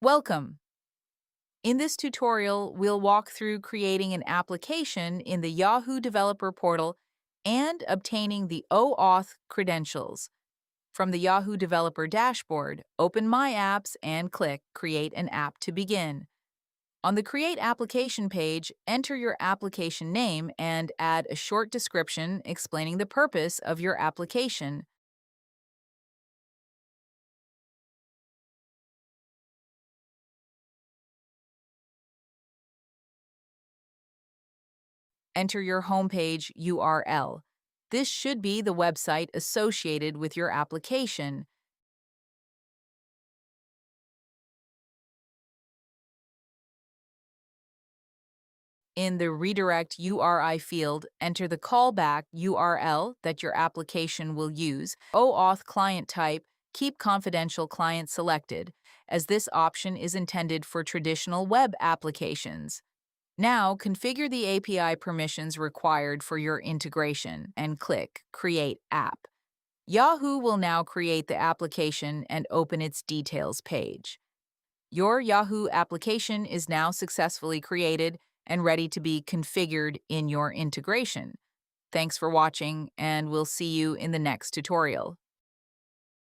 Welcome! In this tutorial, we'll walk through creating an application in the Yahoo Developer Portal and obtaining the OAuth credentials. From the Yahoo Developer dashboard, open My Apps and click Create an App to begin. On the Create Application page, enter your application name and add a short description explaining the purpose of your application. Enter your homepage URL. This should be the website associated with your application. In the Redirect URI field, enter the callback URL that your application will use. OAuth client type, keep confidential client selected, as this option is intended for traditional web applications. Now, configure the API permissions required for your integration and click Create App. Yahoo will now create the application and open its details page. Your Yahoo application is now successfully created and ready to be configured in your integration. Thanks for watching, and we'll see you in the next tutorial.